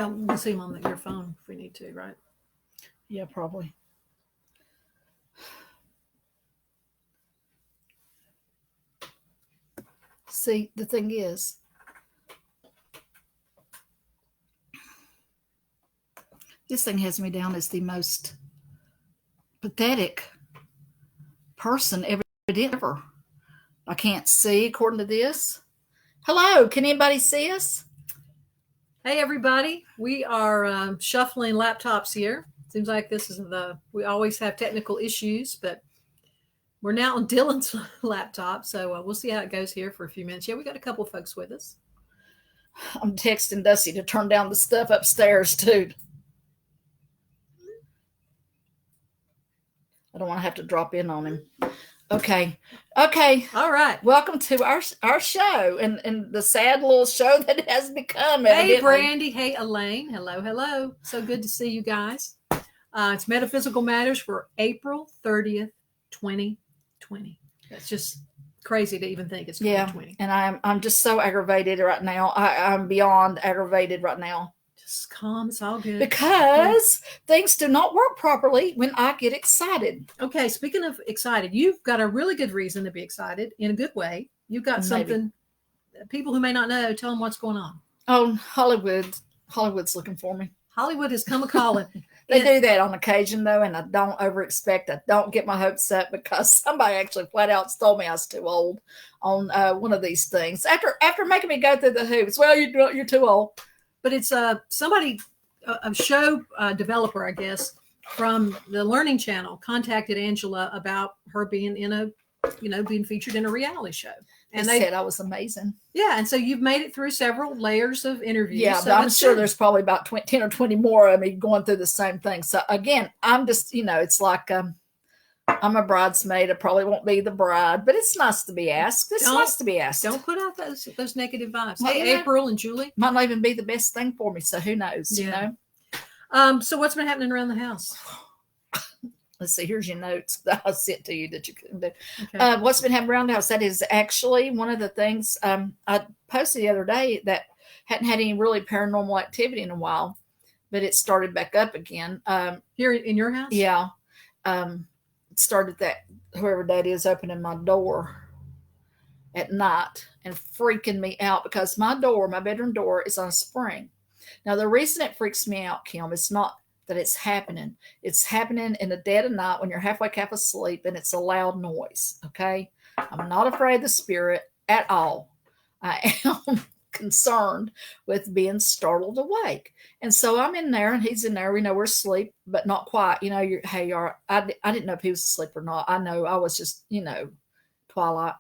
Well, we'll see them on your phone if we need to, right? Yeah, probably. See, the thing is, this thing has me down as the most pathetic person ever. I can't see according to this. Hello, can anybody see us? Hey, everybody. We are shuffling laptops here. Seems like this is we always have technical issues, but we're now on Dylan's laptop. So we'll see how it goes here for a few minutes. Yeah, we got a couple of folks with us. I'm texting Dusty to turn down the stuff upstairs, too. I don't want to have to drop in on him. Okay. All right. Welcome to our show and the sad little show that it has become. Hey, Brandy. Hey, Elaine. Hello. So good to see you guys. It's Metaphysical Matters for April 30th, 2020. That's just crazy to even think it's 2020. Yeah, and I'm just so aggravated right now. I'm beyond aggravated right now. Just calm. It's all good. Because things do not work properly when I get excited. Okay, speaking of excited, you've got a really good reason to be excited in a good way. You've got something. People who may not know, tell them what's going on. Oh, Hollywood's looking for me. Hollywood has come a-calling. They do that on occasion, though, and I don't over-expect. I don't get my hopes up because somebody actually flat out told me I was too old on one of these things. After making me go through the hoops, well, you're too old. But it's somebody, a show developer, I guess, from the Learning Channel contacted Angela about her being being featured in a reality show. And they said I was amazing. Yeah, and so you've made it through several layers of interviews. Yeah, so but I'm sure there's probably about 10 or 20 more of me going through the same thing. So again, I'm just, it's like I'm a bridesmaid. I probably won't be the bride, but it's nice to be asked. Nice to be asked. Don't put out those negative vibes. Well, hey, April and Julie. Might not even be the best thing for me, so who knows, So what's been happening around the house? Let's see, here's your notes that I sent to you that you couldn't do. Okay. What's been happening around the house? That is actually one of the things I posted the other day that hadn't had any really paranormal activity in a while, but it started back up again. Here in your house? Yeah. It started that whoever that is opening my door at night and freaking me out because my bedroom door is on a spring. Now, the reason it freaks me out, Kim, is not that it's happening. It's happening in the dead of night when you're half asleep and it's a loud noise, okay? I'm not afraid of the spirit at all. I am concerned with being startled awake. And so I'm in there and he's in there. We know we're asleep, but not quite. I didn't know if he was asleep or not. I know I was just, twilight.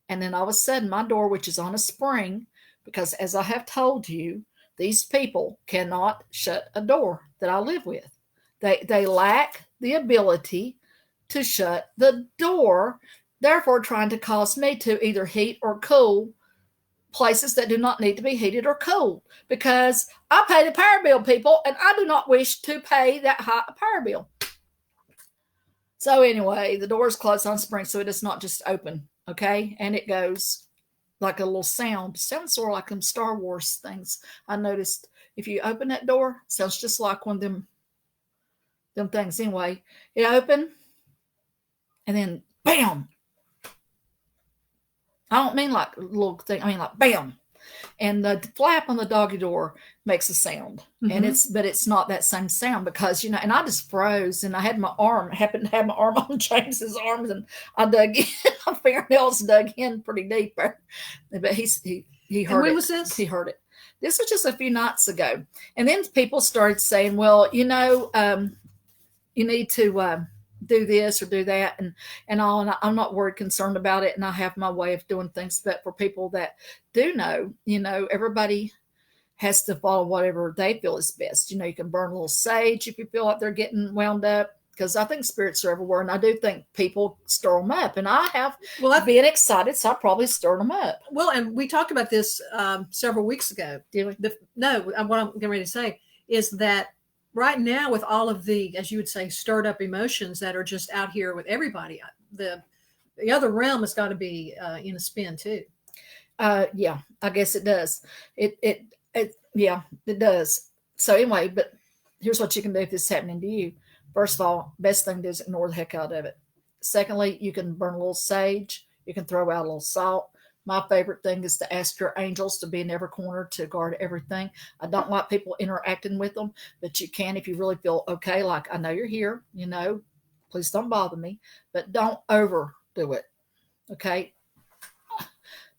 And then all of a sudden my door, which is on a spring, because as I have told you, these people cannot shut a door that I live with. They lack the ability to shut the door, therefore trying to cause me to either heat or cool places that do not need to be heated or cooled because I pay the power bill, people, and I do not wish to pay that high a power bill. So anyway, the door is closed on spring, so it is not just open, okay? And it goes like a little sound. Sounds sort of like them Star Wars things. I noticed if you open that door, it sounds just like one of them things. Anyway, it opened and then bam. I don't mean like a little thing. I mean like bam. And the flap on the doggy door makes a sound. Mm-hmm. And but it's not that same sound because, and I just froze and I had happened to have my arm on James's arms and I dug in, my fingernails dug in pretty deep there. But he heard it. And when was this? He heard it. This was just a few nights ago. And then people started saying, well, you need to do this or do that and all. And I'm not worried, concerned about it. And I have my way of doing things. But for people that do know, everybody has to follow whatever they feel is best. You can burn a little sage if you feel like they're getting wound up. Because I think spirits are everywhere, and I do think people stir them up. And I have been excited, so I probably stirred them up. Well, and we talked about this several weeks ago. Did we? What I'm getting ready to say is that right now, with all of the, as you would say, stirred up emotions that are just out here with everybody, the other realm has got to be in a spin too. Yeah, I guess it does. It does. So anyway, but here's what you can do if this is happening to you. First of all, best thing to do is ignore the heck out of it. Secondly, you can burn a little sage. You can throw out a little salt. My favorite thing is to ask your angels to be in every corner to guard everything. I don't like people interacting with them, but you can if you really feel okay. Like, I know you're here, please don't bother me, but don't overdo it. Okay.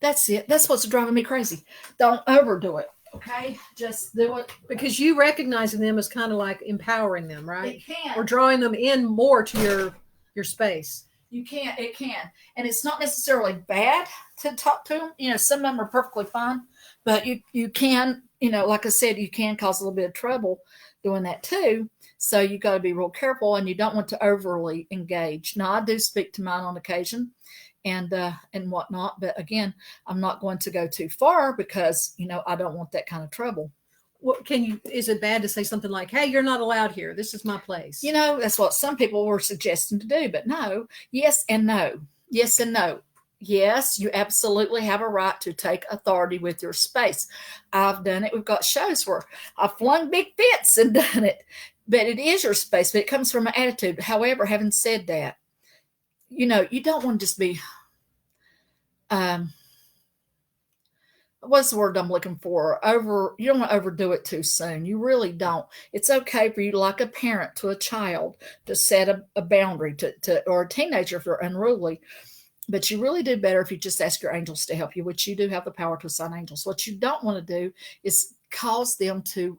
That's it. That's what's driving me crazy. Don't overdo it. Okay. Just do it. Because you recognizing them as kind of like empowering them, right? It can. Or drawing them in more to your space. It can. And it's not necessarily bad to talk to them. Some of them are perfectly fine, but you can, like I said, you can cause a little bit of trouble doing that too. So you got to be real careful, and you don't want to overly engage. Now, I do speak to mine on occasion and whatnot, but again, I'm not going to go too far because, I don't want that kind of trouble. What is it bad to say something like, hey, you're not allowed here, this is my place? That's what some people were suggesting to do, but no. Yes and no. Yes and no. Yes, you absolutely have a right to take authority with your space. I've done it. We've got shows where I've flung big fits and done it, but it is your space, but it comes from an attitude. However, having said that, you don't want to just be, what's the word I'm looking for? You don't want to overdo it too soon. You really don't. It's okay for you, like a parent to a child, to set a boundary or a teenager if they're unruly. But you really do better if you just ask your angels to help you, which you do have the power to assign angels. What you don't want to do is cause them to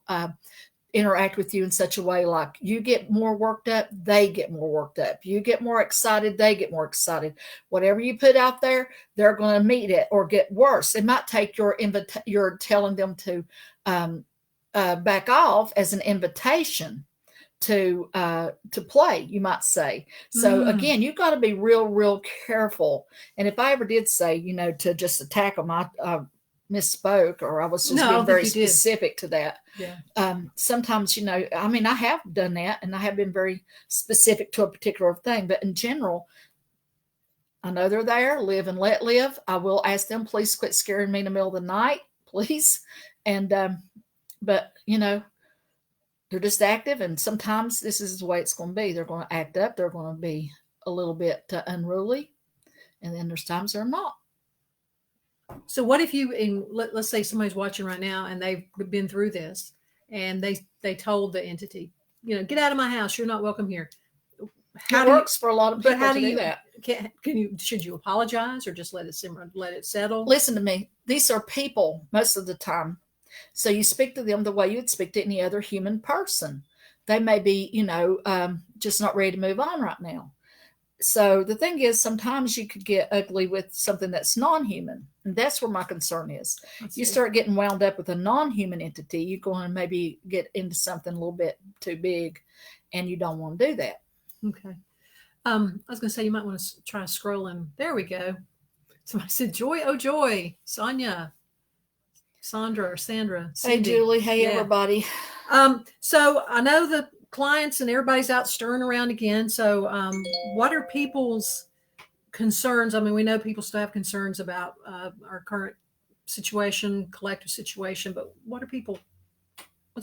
interact with you in such a way like you get more worked up, they get more worked up. You get more excited, they get more excited. Whatever you put out there, they're going to meet it or get worse. It might take you're telling them to back off as an invitation to play, you might say. So again, you've got to be real, real careful. And if I ever did say, to just attack them, I misspoke, or I was just being very specific to that. Yeah. Sometimes, I have done that, and I have been very specific to a particular thing. But in general, I know they're there, live and let live. I will ask them, please quit scaring me in the middle of the night, please. And, but, they're just active, and sometimes this is the way it's going to be. They're going to act up. They're going to be a little bit unruly, and then there's times they're not. So what if let's say somebody's watching right now and they've been through this, and they told the entity, get out of my house. You're not welcome here. It works for a lot of people. But how to do that? Should you apologize or just let it simmer, let it settle? Listen to me. These are people most of the time. So you speak to them the way you would speak to any other human person. They may be, just not ready to move on right now. So the thing is, sometimes you could get ugly with something that's non-human. And that's where my concern is. You start getting wound up with a non-human entity, you're going to maybe get into something a little bit too big, and you don't want to do that. Okay. I was going to say, you might want to try scrolling. There we go. Somebody said, joy, oh joy, Sonia. Sandra or Sandra. Cindy. Hey, Julie. Hey, everybody. So I know the clients and everybody's out stirring around again. So what are people's concerns? I mean, we know people still have concerns about our current situation, collective situation, but what's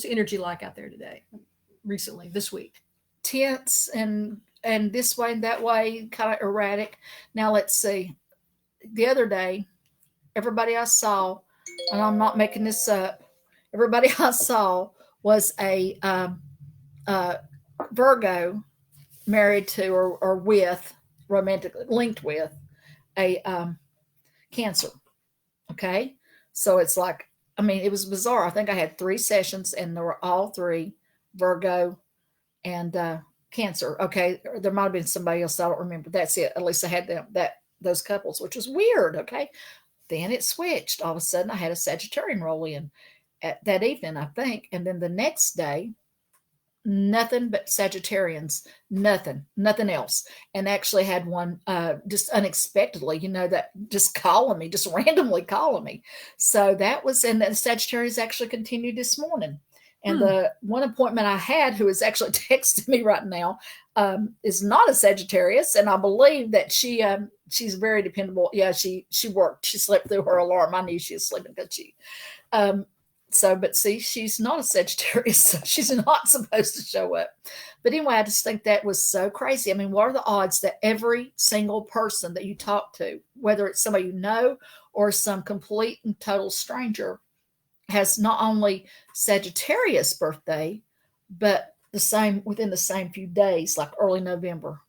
the energy like out there today, recently, this week? Tense and this way and that way, kind of erratic. Now, let's see. The other day, everybody I saw, and I'm not making this up, everybody I saw was a Virgo married to or with, romantically linked with a Cancer. Okay? So it's like, it was bizarre. I think I had 3 sessions, and they were all 3 Virgo and Cancer. Okay? There might have been somebody else, I don't remember. That's it. At least I had those couples, which was weird. Okay? Then it switched. All of a sudden, I had a Sagittarian roll in that evening, I think. And then the next day, nothing but Sagittarians, nothing else. And actually had one just unexpectedly, that just calling me, just randomly calling me. So that was, and the Sagittarius actually continued this morning. And the one appointment I had, who is actually texting me right now, is not a Sagittarius, and I believe that she's very dependable. Yeah, she worked. She slept through her alarm. I knew she was sleeping because she. So, but see, she's not a Sagittarius, so she's not supposed to show up. But anyway, I just think that was so crazy. I mean, what are the odds that every single person that you talk to, whether it's somebody you know or some complete and total stranger, has not only Sagittarius birthday, but the same within the same few days, like early November.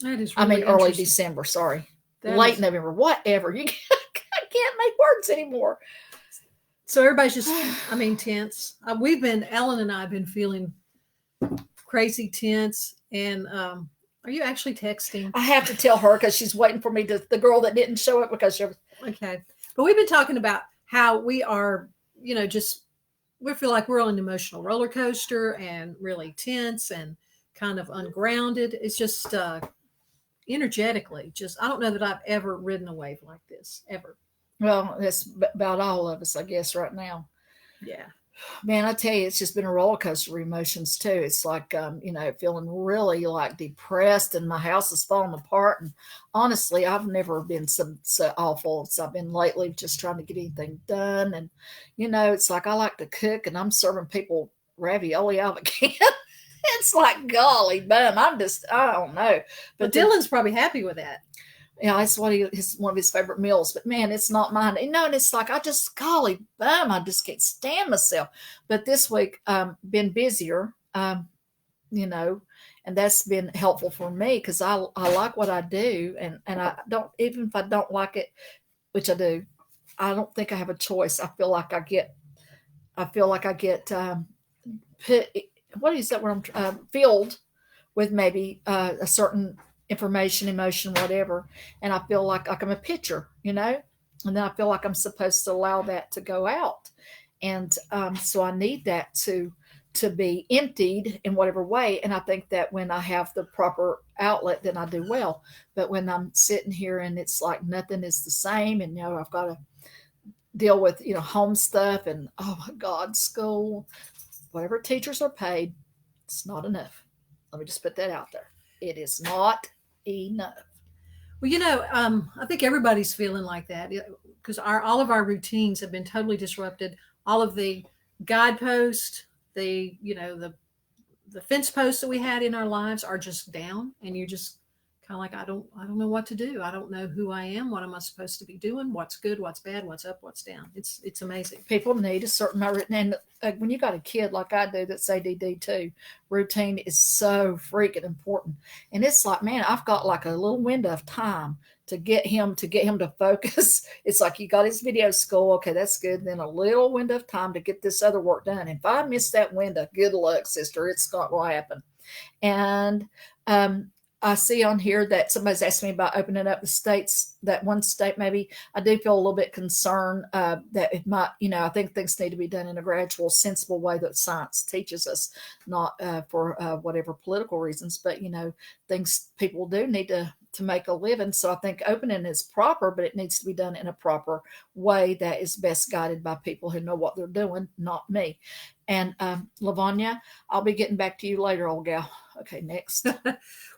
That is I really mean, early interesting. December. Sorry, That late is, November. Whatever. You I can't make words anymore. so everybody's just, I mean, tense. Ellen and I have been feeling crazy tense. And are you actually texting? I have to tell her because she's waiting for me to. The girl that didn't show up because she was. Okay. But we've been talking about how we are, just we feel like we're on an emotional roller coaster and really tense and kind of ungrounded. It's just energetically, I don't know that I've ever ridden a wave like this, ever. Well, that's about all of us, I guess, right now. Yeah. Man, I tell you, it's just been a roller coaster of emotions too. It's like, feeling really like depressed, and my house is falling apart. And honestly, I've never been so awful as I've been lately, just trying to get anything done. And it's like I like to cook, and I'm serving people ravioli out of a can. It's like, golly bum, I don't know. But Dylan's probably happy with that. Yeah, it's one of his favorite meals. But man, it's not mine. And it's like golly bum, I just can't stand myself. But this week, been busier, and that's been helpful for me because I like what I do, and I don't, even if I don't like it, which I do, I don't think I have a choice. I feel like I get put. What is that? Where I'm filled with maybe a certain information, emotion, whatever, and I feel like I'm a pitcher, and then I feel like I'm supposed to allow that to go out, and so I need that to be emptied in whatever way. And I think that when I have the proper outlet, then I do well. But when I'm sitting here and it's like nothing is the same, and I've got to deal with home stuff, and oh my God, school, whatever teachers are paid, it's not enough. Let me just put that out there. It is not enough. Well, I think everybody's feeling like that because all of our routines have been totally disrupted. All of the guideposts, the fence posts that we had in our lives are just down, and you're just kind of like, I don't know what to do. I don't know who I am. What am I supposed to be doing? What's good? What's bad? What's up? What's down? It's amazing. People need a certain amount, and when you got a kid like I do that's ADD too, routine is so freaking important. And it's like, man, I've got like a little window of time to get him to focus. It's like you got his video school, okay, that's good. Then a little window of time to get this other work done. If I miss that window, good luck, sister. It's not going to happen. And I see on here that somebody's asked me about opening up the states, that one state maybe. I do feel a little bit concerned that it might, I think things need to be done in a gradual, sensible way that science teaches us, not for whatever political reasons, but, things people do need to make a living. So I think opening is proper, but it needs to be done in a proper way that is best guided by people who know what they're doing, not me. And Lavanya, I'll be getting back to you later, old gal. Okay, next.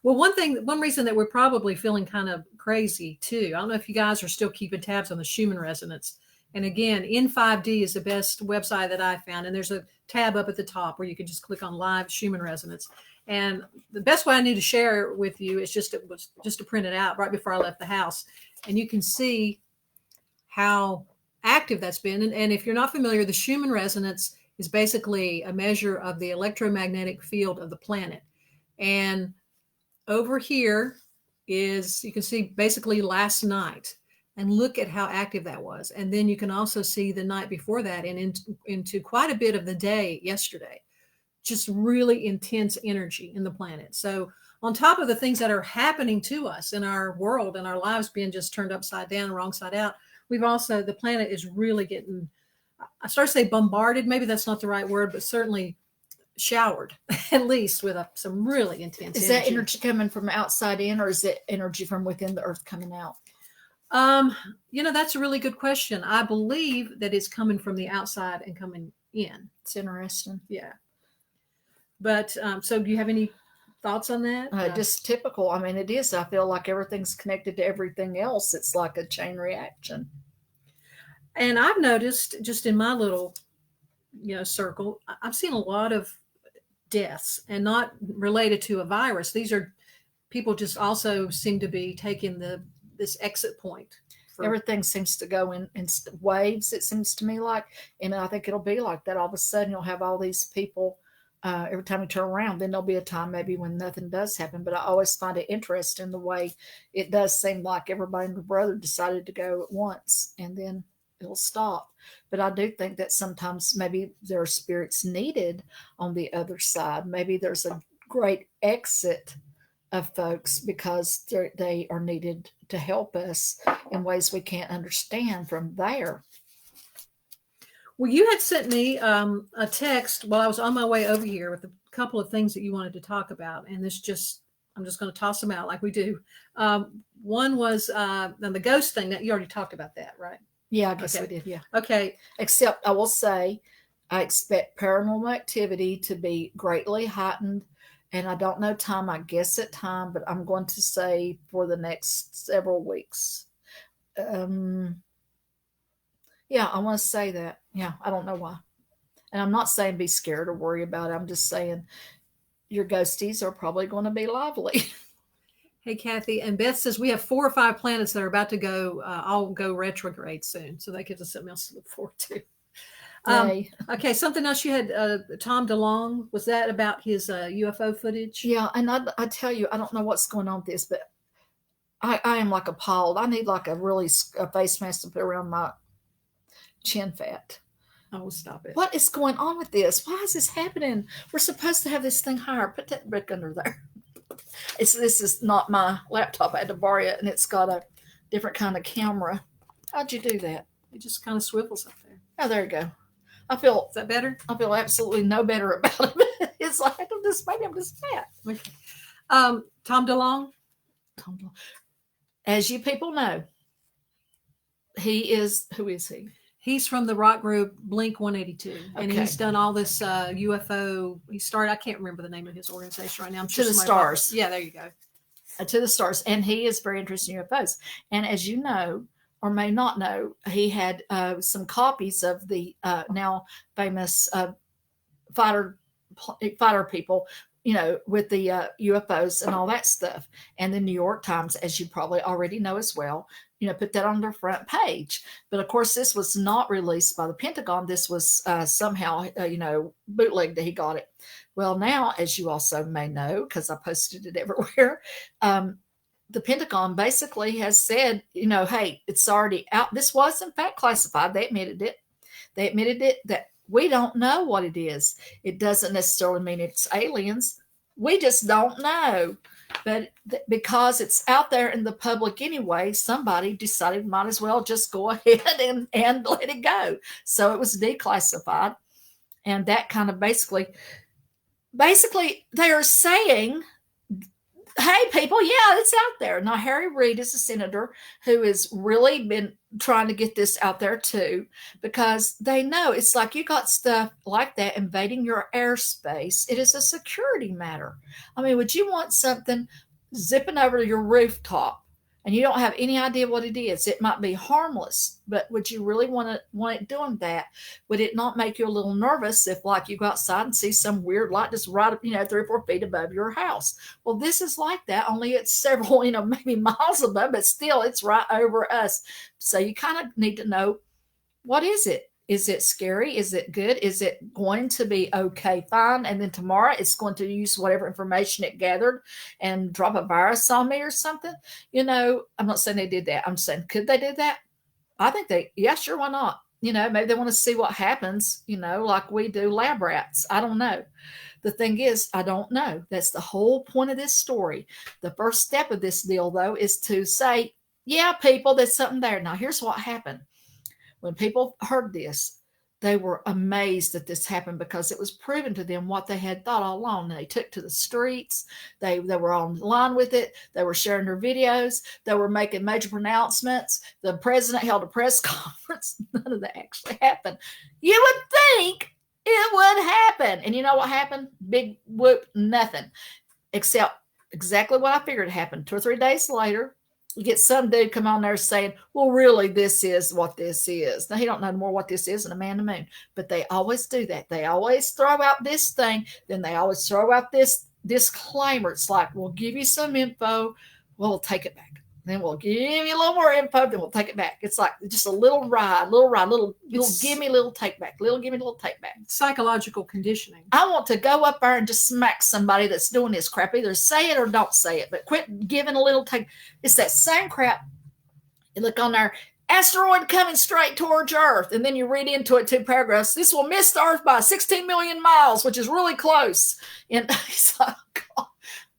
Well, one reason that we're probably feeling kind of crazy too, I don't know if you guys are still keeping tabs on the Schumann resonance. And again, N5D is the best website that I found. And there's a tab up at the top where you can just click on live Schumann resonance. And the best way I need to share it with you is just to print it out right before I left the house. And you can see how active that's been. And if you're not familiar, the Schumann resonance is basically a measure of the electromagnetic field of the planet. And over here is, you can see basically last night, and look at how active that was. And then you can also see the night before that and into quite a bit of the day yesterday. Just really intense energy in the planet. So on top of the things that are happening to us in our world and our lives being just turned upside down, wrong side out, the planet is really getting, I start to say bombarded. Maybe that's not the right word, but certainly showered, at least with some really intense energy. Is that energy coming from outside in, or is it energy from within the earth coming out? That's a really good question. I believe that it's coming from the outside and coming in. It's interesting. Yeah. But so do you have any thoughts on that? Just typical. I mean, it is. I feel like everything's connected to everything else. It's like a chain reaction. And I've noticed just in my little circle, I've seen a lot of deaths, and not related to a virus. These are people just also seem to be taking this exit point. Everything seems to go in waves, it seems to me like. And I think it'll be like that. All of a sudden, you'll have all these people. Every time you turn around, then there'll be a time maybe when nothing does happen. But I always find it interesting the way it does seem like everybody and their brother decided to go at once, and then it'll stop. But I do think that sometimes maybe there are spirits needed on the other side. Maybe there's a great exit of folks because they are needed to help us in ways we can't understand from there. Well, you had sent me a text while I was on my way over here with a couple of things that you wanted to talk about, and I'm just going to toss them out like we do. One was the ghost thing that you already talked about that, right? Yeah, I guess we did. Yeah. Okay. Except I will say, I expect paranormal activity to be greatly heightened. And I don't know time, I guess at time, but I'm going to say for the next several weeks. Yeah, I want to say that. Yeah, I don't know why. And I'm not saying be scared or worry about it. I'm just saying your ghosties are probably going to be lively. Hey, Kathy. And Beth says we have 4 or 5 planets that are about to all go retrograde soon. So that gives us something else to look forward to. Okay, something else you had, Tom DeLonge, was that about his UFO footage? Yeah, and I tell you, I don't know what's going on with this, but I am like appalled. I need like a face mask to put around my chin fat. Oh, stop it. What is going on with this? Why is this happening? We're supposed to have this thing higher. Put that brick under there. This is not my laptop. I had to borrow it, and it's got a different kind of camera. How'd you do that? It just kind of swivels up there. Oh, there you go. Is that better? I feel absolutely no better about it. It's like maybe I'm just fat. Okay. Tom DeLonge. As you people know, who is he? He's from the rock group Blink 182, and he's done all this UFO. He started. I can't remember the name of his organization right now. I'm sure To the Stars. Yeah, there you go. To the Stars, and he is very interested in UFOs. And as you know, or may not know, he had some copies of the now famous fighter people, with the UFOs and all that stuff. And the New York Times, as you probably already know as well, put that on their front page. But of course, this was not released by the Pentagon. This was somehow, bootlegged that he got it. Well, now, as you also may know, because I posted it everywhere, the Pentagon basically has said, hey, it's already out. This was, in fact, classified. They admitted it. That we don't know what it is. It doesn't necessarily mean it's aliens. We just don't know. But because it's out there in the public anyway, somebody decided might as well just go ahead and let it go. So it was declassified. And that kind of basically they are saying, hey, people, yeah, it's out there. Now, Harry Reid is a senator who has really been trying to get this out there, too, because they know it's like you got stuff like that invading your airspace. It is a security matter. I mean, would you want something zipping over your rooftop and you don't have any idea what it is? It might be harmless, but would you really want it doing that? Would it not make you a little nervous if, like, you go outside and see some weird light just right up, 3 or 4 feet above your house? Well, this is like that, only it's several, maybe miles above, but still it's right over us. So you kind of need to know, what is it? Is it scary? Is it good? Is it going to be okay, fine? And then tomorrow it's going to use whatever information it gathered and drop a virus on me or something? I'm not saying they did that. I'm saying, could they do that? I think yeah, sure, why not? Maybe they want to see what happens, like we do lab rats. I don't know. The thing is, I don't know. That's the whole point of this story. The first step of this deal, though, is to say, yeah, people, there's something there. Now, here's what happened. When people heard this, they were amazed that this happened because it was proven to them what they had thought all along. And they took to the streets. They were online with it. They were sharing their videos. They were making major pronouncements. The president held a press conference. None of that actually happened. You would think it would happen. And you know what happened? Big whoop, nothing. Except exactly what I figured happened. 2 or 3 days later, You get some dude come on there saying, well, really, this is what this is. Now, he don't know more what this is than a man in the moon. But they always do that. They always throw out this thing. Then they always throw out this disclaimer. It's like, we'll give you some info. We'll take it back. Then we'll give you a little more info. Then we'll take it back. It's like just a little ride, little gimme, little take back, little gimme, little take back. Psychological conditioning. I want to go up there and just smack somebody that's doing this crap. Either say it or don't say it, but quit giving a little take. It's that same crap. You look on there, asteroid coming straight towards Earth, and then you read into it 2 paragraphs. This will miss the Earth by 16 million miles, which is really close. And it's like, God,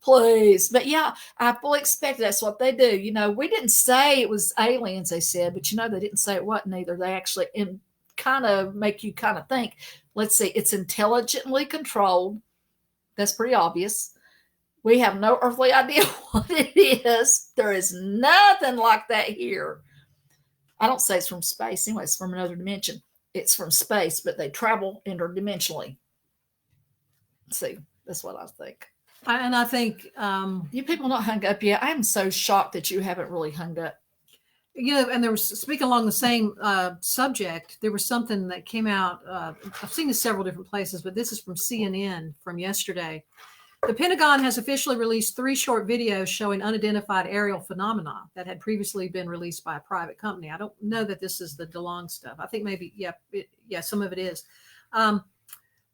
please. But yeah, I fully expect that's what they do. You know, we didn't say it was aliens, they said, but you know, they didn't say it wasn't either. They actually kind of make you kind of think, let's see, it's intelligently controlled. That's pretty obvious. We have no earthly idea what it is. There is nothing like that here. I don't say it's from space. Anyway, it's from another dimension. It's from space, but they travel interdimensionally. See, that's what I think. And I think you people not hung up yet. I am so shocked that you haven't really hung up. You know, and there was, speaking along the same subject, there was something that came out. I've seen this several different places, but this is from CNN from yesterday. The Pentagon has officially released 3 short videos showing unidentified aerial phenomena that had previously been released by a private company. I don't know that this is the DeLong stuff. I think maybe, yeah, some of it is.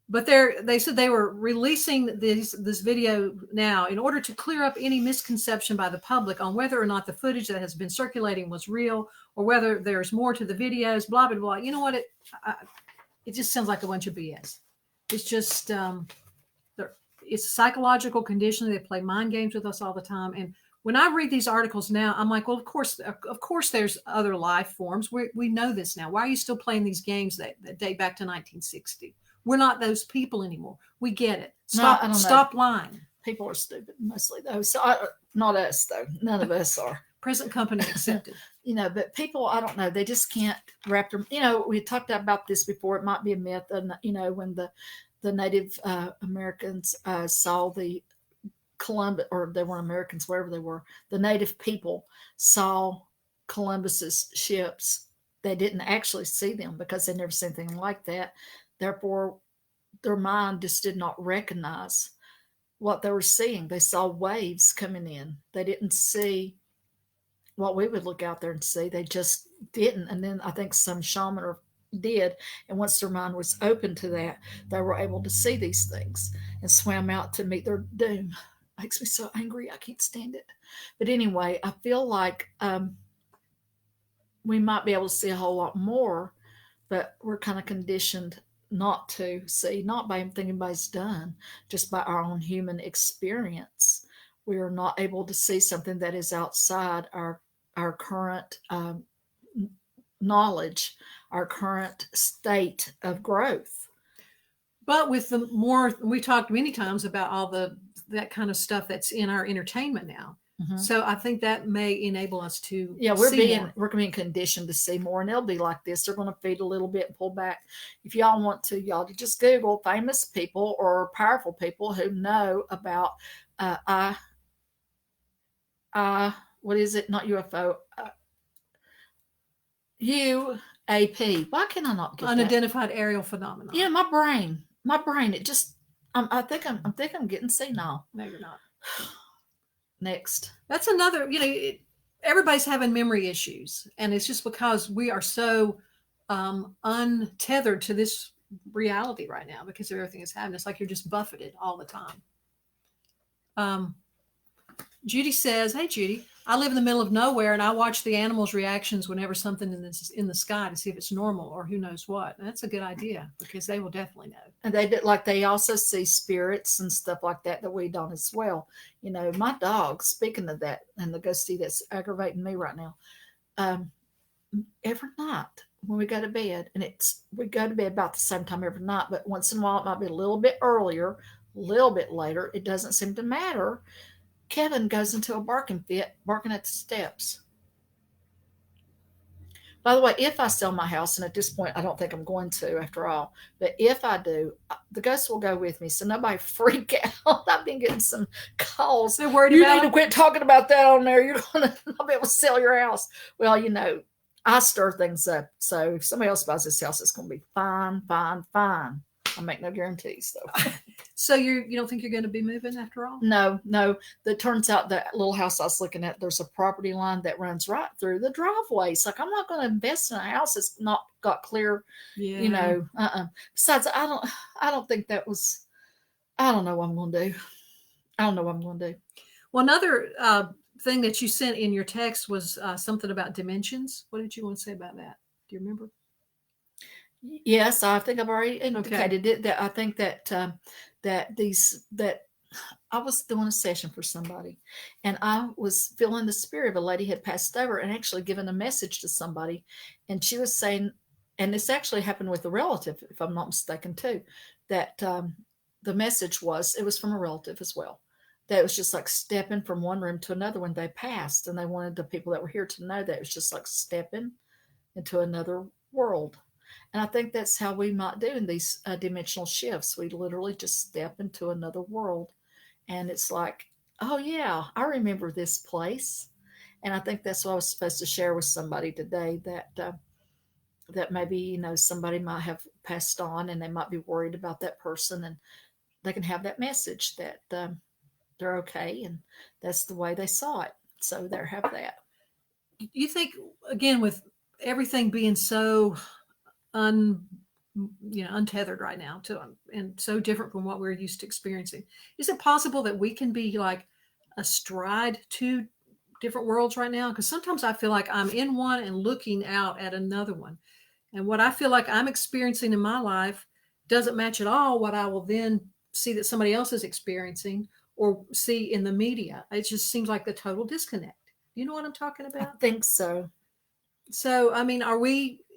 But they said they were releasing this video now in order to clear up any misconception by the public on whether or not the footage that has been circulating was real or whether there's more to the videos, blah, blah, blah. You know what? It just sounds like a bunch of BS. It's just, it's psychological conditioning. They play mind games with us all the time. And when I read these articles now, I'm like, well, of course there's other life forms. We know this now. Why are you still playing these games that date back to 1960? We're not those people anymore. We get it. Stop lying. People are stupid mostly, though. So not us, though. None of us are. Present company accepted. You know, but people, I don't know. They just can't wrap their. You know, we talked about this before. It might be a myth. And you know, when the Native Americans saw the Columbus, or they weren't Americans, wherever they were, the Native people saw Columbus's ships. They didn't actually see them because they'd never seen anything like that. Therefore, their mind just did not recognize what they were seeing. They saw waves coming in. They didn't see what we would look out there and see. They just didn't. And then I think some shaman did. And once their mind was open to that, they were able to see these things and swam out to meet their doom. Makes me so angry. I can't stand it. But anyway, I feel like we might be able to see a whole lot more, but we're kind of conditioned not to see, not by anything anybody's done, just by our own human experience. We are not able to see something that is outside our current knowledge, our current state of growth. But with the more, we talked many times about all that kind of stuff that's in our entertainment now. Mm-hmm. So I think that may enable us to we're being conditioned to see more, and it'll be like this. They're going to feed a little bit and pull back. If y'all want to, y'all to just Google famous people or powerful people who know about what is it? Not UFO. UAP. Why can I not get unidentified aerial phenomena? Yeah, my brain. It just. I think I'm getting senile. No, you're not. Next. That's another. You know, everybody's having memory issues, and it's just because we are so untethered to this reality right now because of everything that's happening. It's like you're just buffeted all the time. Judy says, "Hey, Judy, I live in the middle of nowhere, and I watch the animals' reactions whenever something is in the sky to see if it's normal or who knows what." And that's a good idea because they will definitely know. And they also see spirits and stuff like that we don't as well. You know, my dog. Speaking of that, and the ghosty that's aggravating me right now, every night when we go to bed, and we go to bed about the same time every night, but once in a while it might be a little bit earlier, a little bit later. It doesn't seem to matter. Kevin goes into a barking fit, barking at the steps. By the way, if I sell my house, and at this point, I don't think I'm going to after all, but if I do, the ghosts will go with me. So nobody freak out. I've been getting some calls. They're worried You about need to them. quit talking about that on there. You're going to not be able to sell your house. Well, I stir things up. So if somebody else buys this house, it's going to be fine, fine, fine. I make no guarantees, though. So you don't think you're going to be moving after all? No. It turns out that little house I was looking at, there's a property line that runs right through the driveway. It's like, I'm not going to invest in a house that's not got clear, Yeah. Besides, I don't think that was, I don't know what I'm going to do. I don't know what I'm going to do. Well, another thing that you sent in your text was something about dimensions. What did you want to say about that? Do you remember? Yes, I think I've already indicated it. That I think that that I was doing a session for somebody, and I was feeling the spirit of a lady had passed over and actually given a message to somebody, and she was saying, and this actually happened with a relative, if I'm not mistaken, too, that the message was, it was from a relative as well, that it was just like stepping from one room to another when they passed, and they wanted the people that were here to know that it was just like stepping into another world. And I think that's how we might do in these dimensional shifts. We literally just step into another world. And it's like, oh, yeah, I remember this place. And I think that's what I was supposed to share with somebody today, that maybe, somebody might have passed on and they might be worried about that person. And they can have that message that they're okay. And that's the way they saw it. So there, have that. You think, again, with everything being so untethered right now to and so different from what we're used to experiencing, is it possible that we can be like astride two different worlds right now? Because sometimes I feel like I'm in one and looking out at another one, and what I feel like I'm experiencing in my life doesn't match at all what I will then see that somebody else is experiencing or see in the media. It just seems like the total disconnect. You know what I'm talking I about? think so. So I mean,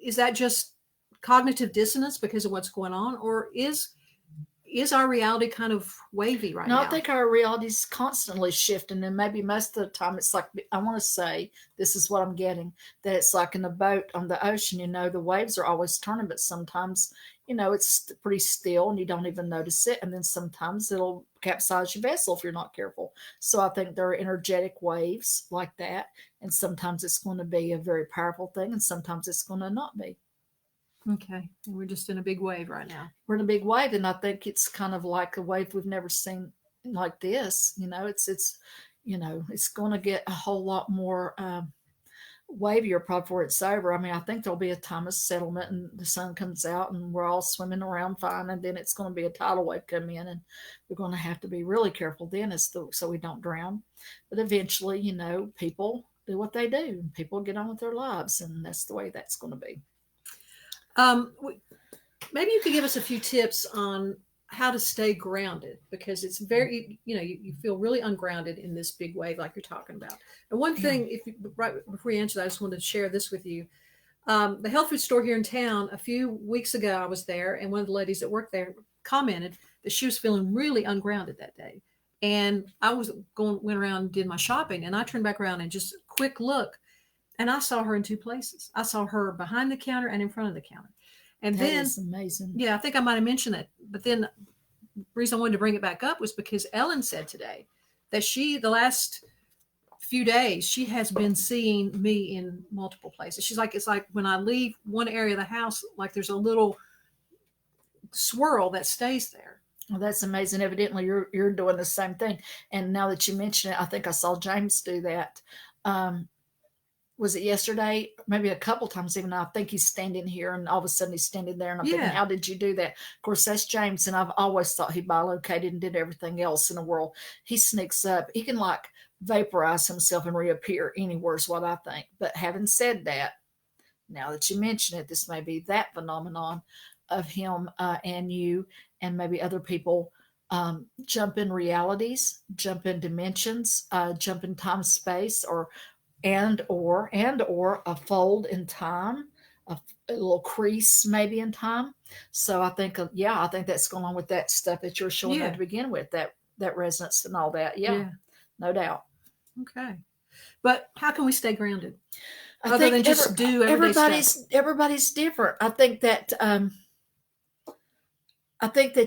is that just cognitive dissonance because of what's going on, or is our reality kind of wavy right No, now? I think our reality is constantly shifting, and maybe most of the time it's like, I want to say, this is what I'm getting, that it's like in a boat on the ocean. The waves are always turning, but sometimes it's pretty still and you don't even notice it, and then sometimes it'll capsize your vessel if you're not careful. So I think there are energetic waves like that, and sometimes it's going to be a very powerful thing, and sometimes it's going to not be. Okay, and we're just in a big wave right now. We're in a big wave, and I think it's kind of like a wave we've never seen like this. It's going to get a whole lot more wavier probably before it's over. I mean, I think there'll be a time of settlement, and the sun comes out, and we're all swimming around fine, and then it's going to be a tidal wave come in, and we're going to have to be really careful then, so we don't drown. But eventually, people do what they do, and people get on with their lives, and that's the way that's going to be. Maybe you could give us a few tips on how to stay grounded, because it's very, you feel really ungrounded in this big wave like you're talking about. And one thing, right before you answer that, I just wanted to share this with you. The health food store here in town, a few weeks ago, I was there, and one of the ladies that worked there commented that she was feeling really ungrounded that day. And I went around and did my shopping, and I turned back around and just a quick look, and I saw her in two places. I saw her behind the counter and in front of the counter. And That then, is amazing. yeah, I think I might have mentioned that. But then the reason I wanted to bring it back up was because Ellen said today that the last few days, she has been seeing me in multiple places. She's like, it's like when I leave one area of the house, like there's a little swirl that stays there. Well, that's amazing. Evidently, you're doing the same thing. And now that you mention it, I think I saw James do that. Was it yesterday? Maybe a couple times even. I think he's standing here, and all of a sudden he's standing there, and I'm thinking, how did you do that? Of course, that's James, and I've always thought he bilocated and did everything else in the world. He sneaks up. He can like vaporize himself and reappear anywhere is what I think. But having said that, now that you mention it, this may be that phenomenon of him and you and maybe other people jump in realities, jump in dimensions, jump in time, space, or a fold in time, a little crease maybe in time. So I think, I think that's going on with that stuff that you're showing to begin with, that resonance and all that. Yeah, no doubt. Okay. But how can we stay grounded? I other think than just do everyday stuff. everybody's different. I think that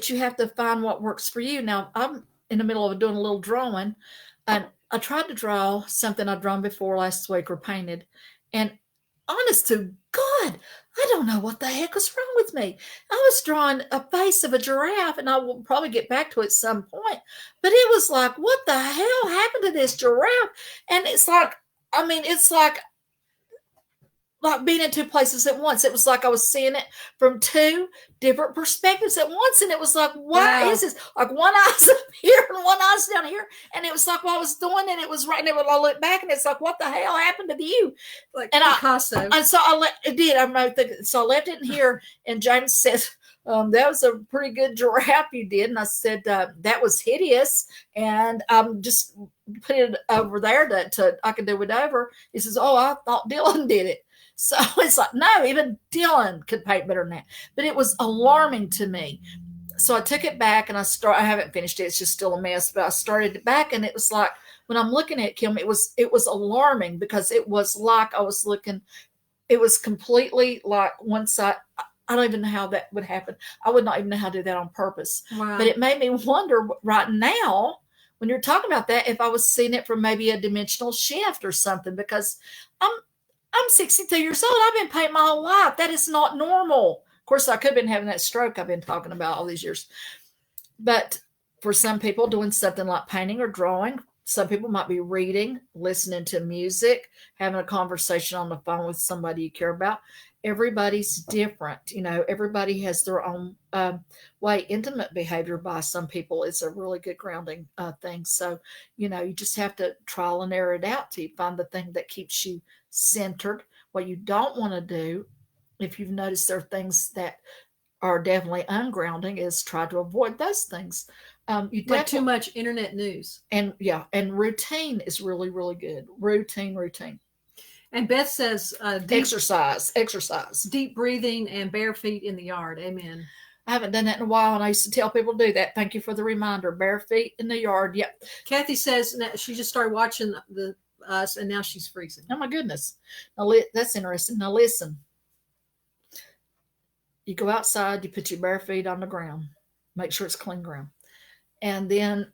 you have to find what works for you. Now, I'm in the middle of doing a little drawing, and I tried to draw something I'd drawn before last week or painted, and honest to God, I don't know what the heck was wrong with me. I was drawing a face of a giraffe, and I will probably get back to it at some point, but it was like, what the hell happened to this giraffe? And it's like, I mean, it's like being in two places at once. It was like I was seeing it from two different perspectives at once. And it was like, why is this? Like one eye's up here and one eye's down here. And it was like what I was doing, and it was right. And I look back, and it's like, what the hell happened to you? Like and Picasso. And so it did. So I left it in here, and James said, that was a pretty good giraffe you did. And I said, that was hideous. And I'm just put it over there to I can do it over. He says, oh, I thought Dylan did it. So it's like, no, even Dylan could paint better than that. But it was alarming to me. So I took it back, and I haven't finished it. It's just still a mess, but I started it back, and it was like, when I'm looking at Kim, it was alarming, because it was like I was looking, it was completely like one side. I don't even know how that would happen. I would not even know how to do that on purpose. Wow. But it made me wonder right now, when you're talking about that, if I was seeing it from maybe a dimensional shift or something, because I'm 62 years old. I've been painting my whole life. That is not normal. Of course, I could have been having that stroke I've been talking about all these years. But for some people, doing something like painting or drawing, some people might be reading, listening to music, having a conversation on the phone with somebody you care about. Everybody's different. Everybody has their own way. Intimate behavior by some people is a really good grounding thing. So, you just have to trial and error it out till you find the thing that keeps you centered. What you don't want to do, if you've noticed there are things that are definitely ungrounding, is try to avoid those things. You like too much internet news. And routine is really, really good. Routine. And Beth says exercise, deep breathing, and bare feet in the yard. Amen. I haven't done that in a while, and I used to tell people to do that. Thank you for the reminder. Bare feet in the yard. Yep. Kathy says she just started watching us, and now she's freezing. Oh my goodness. Now that's interesting. Now listen. You go outside, you put your bare feet on the ground. Make sure it's clean ground. And then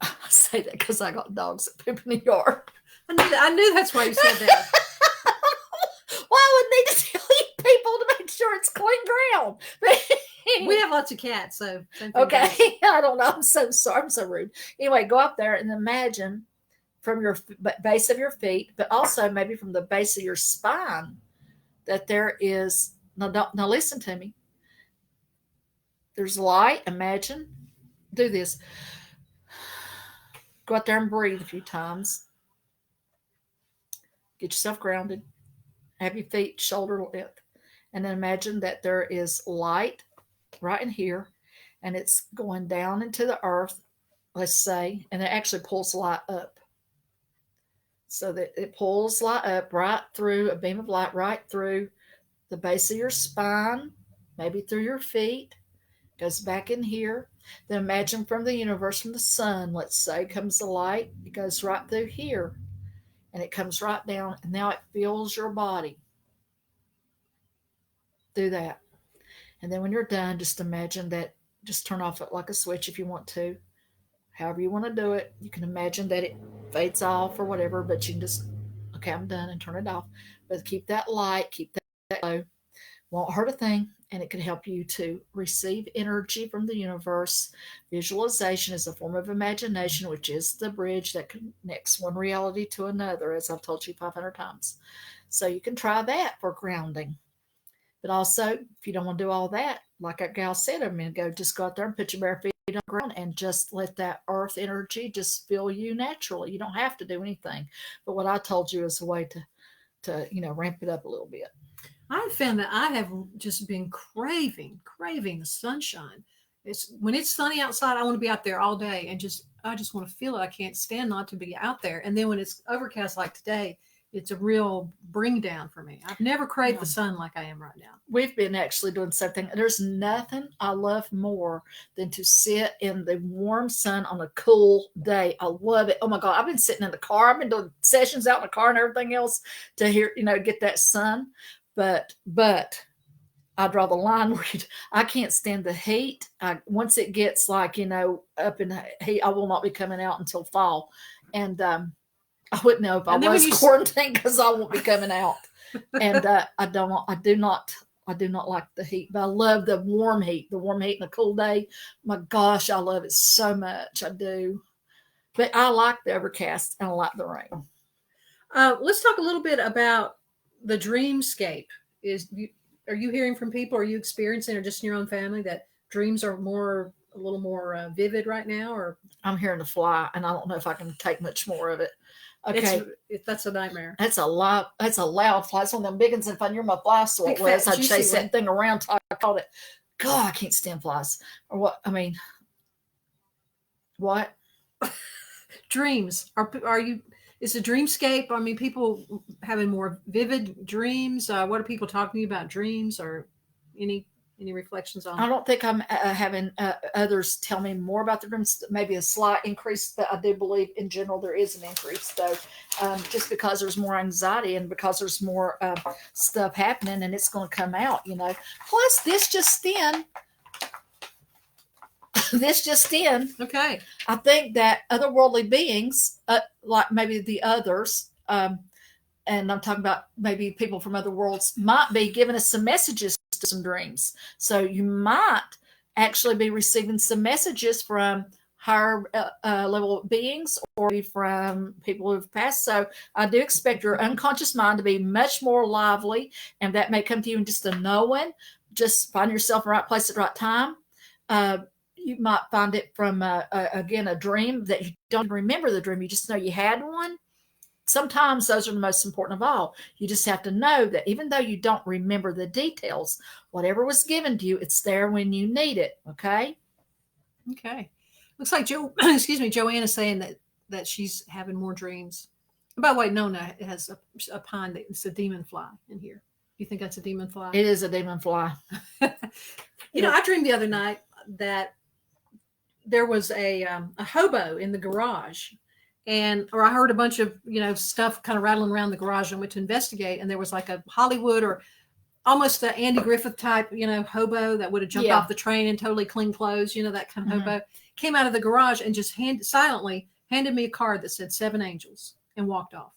I say that because I got dogs that poop in the yard. I knew that's why you said that. Well, I would need to tell you people to make sure it's clean ground. We have lots of cats, so okay. I don't know. I'm so sorry. I'm so rude. Anyway, go up there and imagine from your base of your feet, but also maybe from the base of your spine, that there is, now listen to me. There's light. Imagine. Do this. Go out there and breathe a few times. Get yourself grounded. Have your feet shoulder width. And then imagine that there is light right in here, and it's going down into the earth, let's say, and it actually pulls light up. So that it pulls light up right through, a beam of light right through the base of your spine, maybe through your feet, goes back in here. Then imagine from the universe, from the sun, let's say, comes the light. It goes right through here, and it comes right down, and now it fills your body. Do that. And then when you're done, just imagine that, just turn off it like a switch if you want to. However you want to do it. You can imagine that it fades off or whatever, but you can just, okay, I'm done, and turn it off. But keep that light, keep that glow. Won't hurt a thing, and it can help you to receive energy from the universe. Visualization is a form of imagination, which is the bridge that connects one reality to another, as I've told you 500 times. So you can try that for grounding. But also, if you don't want to do all that, like a gal said a minute ago, just go out there and put your bare feet on the ground and just let that earth energy just fill you naturally. You don't have to do anything. But what I told you is a way to ramp it up a little bit. I found that I have just been craving the sunshine. It's when it's sunny outside, I want to be out there all day, and I just want to feel it. I can't stand not to be out there. And then when it's overcast like today, it's a real bring down for me. I've never craved Yeah. the sun like I am right now. We've been actually doing something. There's nothing I love more than to sit in the warm sun on a cool day. I love it. Oh my God. I've been sitting in the car. I've been doing sessions out in the car and everything else to hear, get that sun. But I draw the line where I can't stand the heat. Once it gets like, up in the heat, I will not be coming out until fall. And I wouldn't know if I was quarantined because I won't be coming out. And I do not like the heat, but I love the warm heat in a cool day. My gosh, I love it so much. I do. But I like the overcast and I like the rain. Let's talk a little bit about the dreamscape. Are you hearing from people? Are you experiencing, or just in your own family, that dreams are a little more vivid right now? Or I'm hearing the fly, and I don't know if I can take much more of it. Okay, that's a nightmare. That's a loud fly. It's one of them big ones. If I knew my fly swat was, I'd chase that thing around till I caught it. God, I can't stand flies. Or what? I mean, what? Dreams are you? It's a dreamscape. I mean, people having more vivid dreams. What are people talking to you about dreams, or any reflections on? I don't think I'm having others tell me more about the dreams. Maybe a slight increase, but I do believe in general there is an increase, though, just because there's more anxiety and because there's more stuff happening, and it's going to come out. Plus, this just in. Okay. I think that otherworldly beings, like maybe the others, and I'm talking about maybe people from other worlds, might be giving us some messages to some dreams. So you might actually be receiving some messages from higher level beings or from people who've passed. So I do expect your unconscious mind to be much more lively, and that may come to you in just a knowing. Just find yourself in the right place at the right time. You might find it from, again, a dream that you don't remember the dream. You just know you had one. Sometimes those are the most important of all. You just have to know that even though you don't remember the details, whatever was given to you, it's there when you need it. Okay? Okay. Looks like Joanna's saying that she's having more dreams. By the way, Nona has a pine that it's a demon fly in here. You think that's a demon fly? It is a demon fly. I dreamed the other night that there was a hobo in the garage, or I heard a bunch of stuff kind of rattling around the garage, and went to investigate, and there was like a Hollywood or almost the Andy Griffith type hobo that would have jumped off the train in totally clean clothes, that kind of hobo, came out of the garage and just silently handed me a card that said 7 angels and walked off.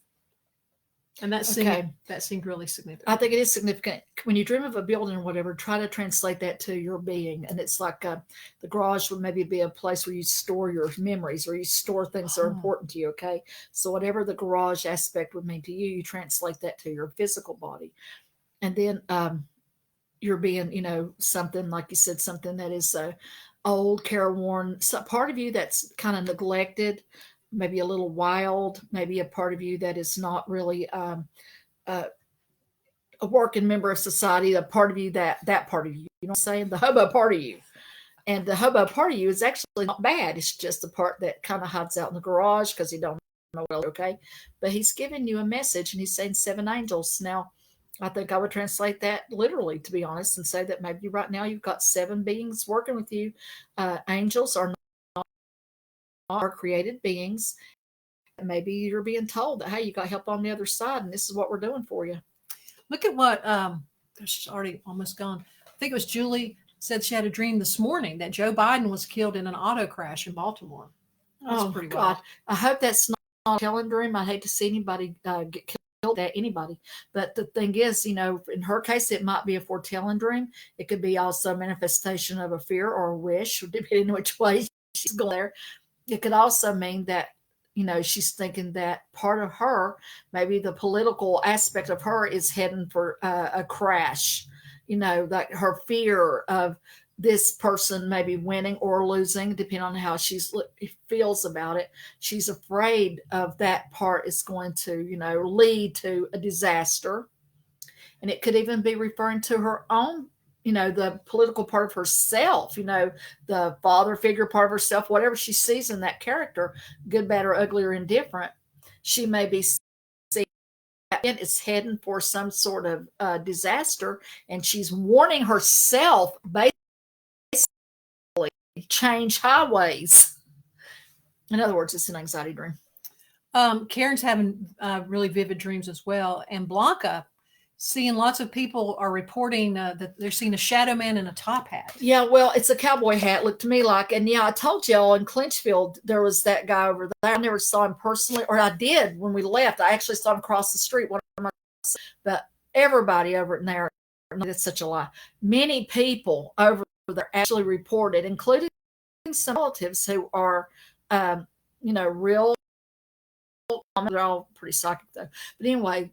And that seemed really significant. I think it is significant. When you dream of a building or whatever, try to translate that to your being. And it's like the garage would maybe be a place where you store your memories or you store things that are important to you, okay? So whatever the garage aspect would mean to you, you translate that to your physical body. And then your being, something, like you said, something that is old, careworn, part of you that's kind of neglected, maybe a little wild, maybe a part of you that is not really a working member of society, a part of you that part of you, you know what I'm saying? The hobo part of you. And the hobo part of you is actually not bad. It's just the part that kind of hides out in the garage because he don't know well, okay? But he's giving you a message, and he's saying 7 angels. Now, I think I would translate that literally, to be honest, and say that maybe right now you've got 7 beings working with you. Angels are created beings. Maybe you're being told that, hey, you got help on the other side, and this is what we're doing for you. Look at what she's already almost gone. I think it was Julie said she had a dream this morning that Joe Biden was killed in an auto crash in Baltimore. That's pretty God. Wild. I hope that's not a telling dream. I hate to see anybody get killed at anybody. But the thing is, in her case, it might be a foretelling dream. It could be also a manifestation of a fear or a wish, depending on which way she's going there. It could also mean that, she's thinking that part of her, maybe the political aspect of her, is heading for a crash. Like her fear of this person maybe winning or losing, depending on how she feels about it. She's afraid of that part is going to, lead to a disaster. And it could even be referring to her own, the political part of herself, the father figure part of herself, whatever she sees in that character, good, bad, or ugly, or indifferent. She may be seeing is heading for some sort of disaster, and she's warning herself basically change highways. In other words, it's an anxiety dream. Karen's having really vivid dreams as well, and Blanca seeing lots of people are reporting that they're seeing a shadow man in a top hat. Yeah, well, it's a cowboy hat, looked to me like. And yeah, I told y'all in Clinchfield there was that guy over there. I never saw him personally, or I did when we left. I actually saw him across the street. But everybody over in there, that's such a lie. Many people over there actually reported, including some relatives who are, real. They're all pretty psychic though. But anyway,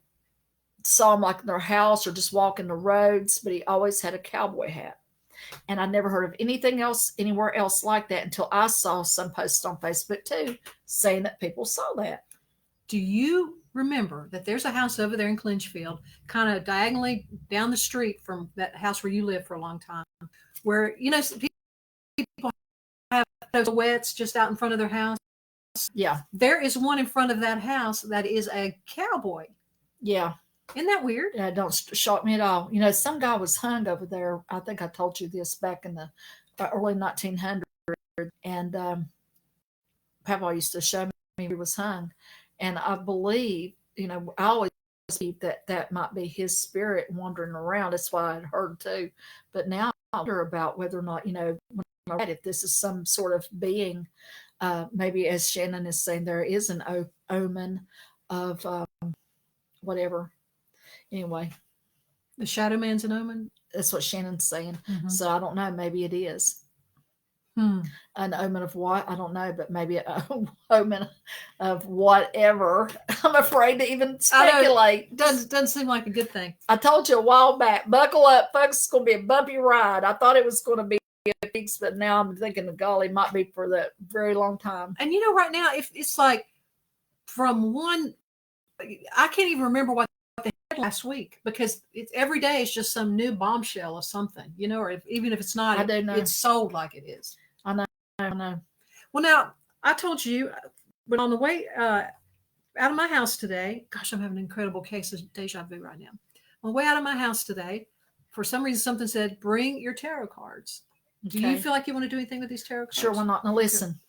saw him like in their house or just walking the roads, but he always had a cowboy hat. And I never heard of anything else anywhere else like that until I saw some posts on Facebook too saying that people saw that. Do you remember that there's a house over there in Clinchfield, kind of diagonally down the street from that house where you lived for a long time, where, people have those silhouettes just out in front of their house? Yeah. There is one in front of that house that is a cowboy. Yeah. Isn't that weird? Yeah, don't shock me at all. Some guy was hung over there. I think I told you this back in the early 1900s. And Papa used to show me he was hung. And I believe, I always believe that might be his spirit wandering around. That's why I'd heard too. But now I wonder about whether or not, if this is some sort of being, maybe as Shannon is saying, there is an omen of whatever. Anyway, the shadow man's an omen. That's what Shannon's saying. Mm-hmm. So I don't know. Maybe it is an omen of what? I don't know, but maybe an omen of whatever. I'm afraid to even speculate. Doesn't seem like a good thing. I told you a while back, buckle up, folks. It's going to be a bumpy ride. I thought it was going to be a weeks, but now I'm thinking, golly, might be for that very long time. And right now, if it's like from one, I can't even remember what they had last week, because it's every day it's just some new bombshell of something, or even if it's not, it's sold like it is. I know. Well, now I told you, but on the way out of my house today, gosh, I'm having an incredible case of deja vu right now. On the way out of my house today, for some reason, something said, "Bring your tarot cards." Do you feel like you want to do anything with these tarot cards? Sure, why not? Now listen,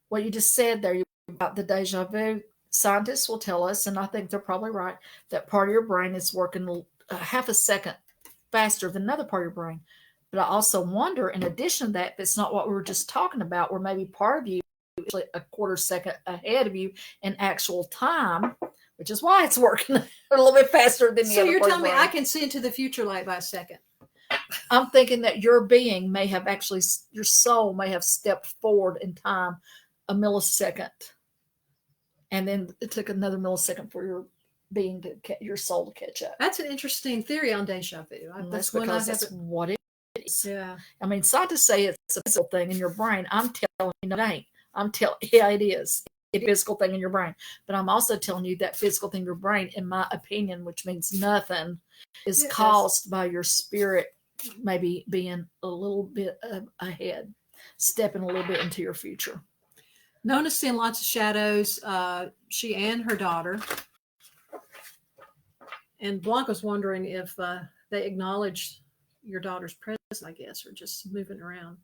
what you just said there about the deja vu. Scientists will tell us, and I think they're probably right, that part of your brain is working half a second faster than another part of your brain. But I also wonder, in addition to that, if it's not what we were just talking about, where maybe part of you is actually a quarter second ahead of you in actual time, which is why it's working a little bit faster than the other. So you're telling me I can see into the future like by a second? I'm thinking that your being may have actually, your soul may have stepped forward in time a millisecond. And then it took another millisecond for your being your soul to catch up. That's an interesting theory on deja vu. That's because that's what it is. Yeah. I mean, scientists say it's a physical thing in your brain. I'm telling you it ain't. Yeah, it is. It's a physical thing in your brain. But I'm also telling you that physical thing in your brain, in my opinion, which means nothing, is caused by your spirit maybe being a little bit ahead, stepping a little bit into your future. Nona's seeing lots of shadows, she and her daughter. And Blanca's wondering if they acknowledge your daughter's presence, I guess, or just moving around.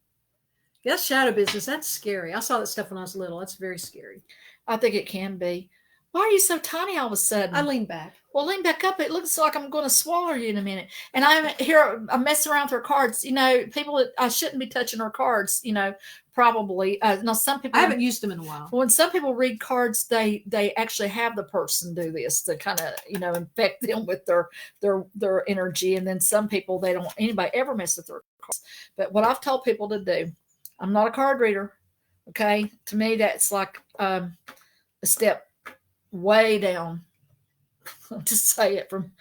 That's shadow business. That's scary. I saw that stuff when I was little. That's very scary. I think it can be. Why are you so tiny all of a sudden? I lean back. Well, lean back up. It looks like I'm going to swallow you in a minute. And I'm messing around with her cards. People, I shouldn't be touching her cards, probably. Now, some people. I haven't used them in a while. When some people read cards, they actually have the person do this to kind of, infect them with their energy. And then some people, they don't, anybody ever mess with their cards. But what I've told people to do, I'm not a card reader. Okay. To me, that's like a step way down. I'll just say it from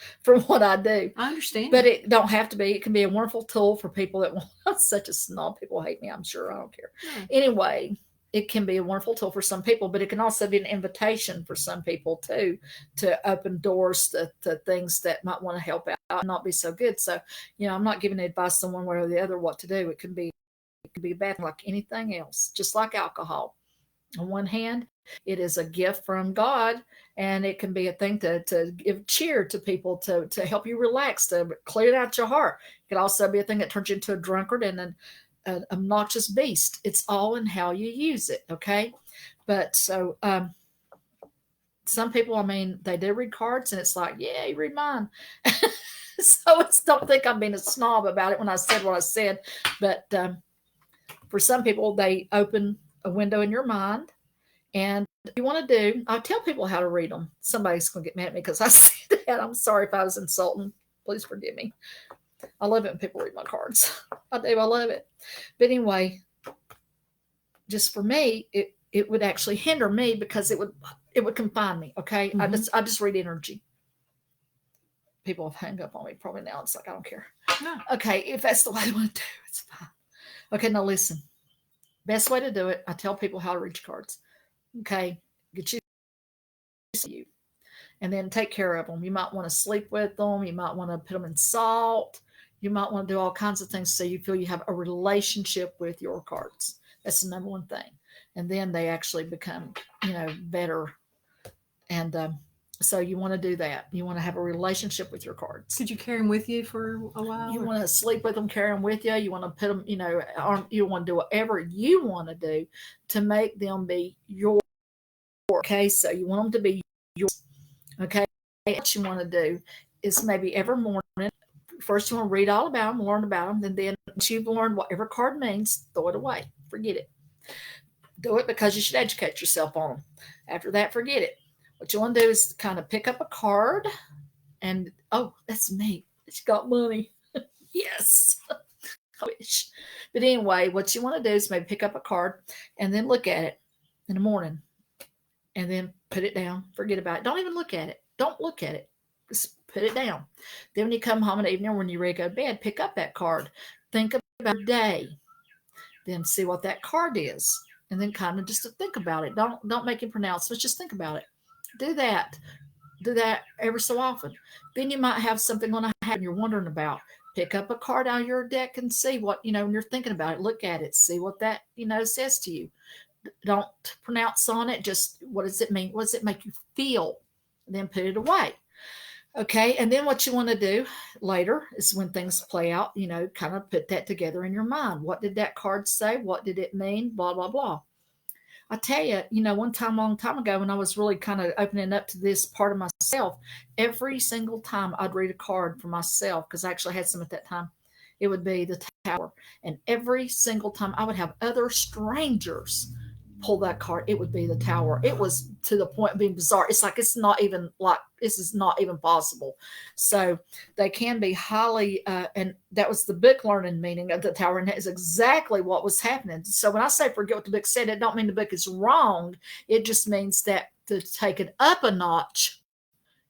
what I do. I understand. But it don't have to be. It can be a wonderful tool for people that want. I'm such a snob. People hate me. I'm sure. I don't care. Yeah. Anyway, it can be a wonderful tool for some people, but it can also be an invitation for some people too, to open doors to things that might want to help out and not be so good. So, I'm not giving advice on one way or the other what to do. It can be bad like anything else, just like alcohol. On one hand, it is a gift from God, and it can be a thing to give cheer to people, to help you relax, to clear out your heart. It could also be a thing that turns you into a drunkard and an obnoxious beast. It's all in how you use it, okay? But so some people, I mean, they do read cards, and it's like, yeah, you read mine. So don't think I'm being a snob about it when I said what I said. But for some people, they open a window in your mind. And you want to do, I tell people how to read them. Somebody's going to get mad at me because I said that. I'm sorry if I was insulting. Please forgive me. I love it when people read my cards. I do. I love it. But anyway, just for me, it would actually hinder me because it would confine me. Okay. Mm-hmm. I just read energy. People have hung up on me probably now. It's like, I don't care. No. Okay. If that's the way they want to do it, it's fine. Okay. Now listen, best way to do it. I tell people how to read your cards. Okay. Get you, and then take care of them. You might want to sleep with them. You might want to put them in salt. You might want to do all kinds of things so you feel you have a relationship with your cards. That's the number one thing. And then they actually become, better. And so you want to do that. You want to have a relationship with your cards. Could you carry them with you for a while? You want to sleep with them, carry them with you. You want to put them, you want to do whatever you want to do to make them be your. Okay, so you want them to be yours. Okay, what you want to do is maybe every morning, first you want to read all about them, learn about them, and then once you've learned whatever card means, throw it away. Forget it. Do it because you should educate yourself on them. After that, forget it. What you want to do is kind of pick up a card and, oh, that's neat. It's got money. Yes. I wish. But anyway, what you want to do is maybe pick up a card and then look at it in the morning and then put it down. Forget about it. Don't even look at it. Don't look at it. Just put it down. Then when you come home in the evening, when you're ready to go to bed, pick up that card. Think about your day. Then see what that card is. And then kind of just to think about it. Don't make any pronouncements. Just think about it. Do that. Do that every so often. Then you might have something on a hat you're wondering about. Pick up a card out of your deck and see what, when you're thinking about it, look at it, see what that, says to you. Don't pronounce on it. Just what does it mean? What does it make you feel? And then put it away. Okay. And then what you want to do later is when things play out, kind of put that together in your mind. What did that card say? What did it mean? Blah, blah, blah. I tell you, one time, long time ago, when I was really kind of opening up to this part of myself, every single time I'd read a card for myself, because I actually had some at that time, it would be the Tower. And every single time I would have other strangers pull that card, it would be the Tower. It was to the point of being bizarre. It's like, this is not even possible. So they can be highly, and that was the book learning meaning of the Tower, and that is exactly what was happening. So when I say forget what the book said, it don't mean the book is wrong. It just means that to take it up a notch,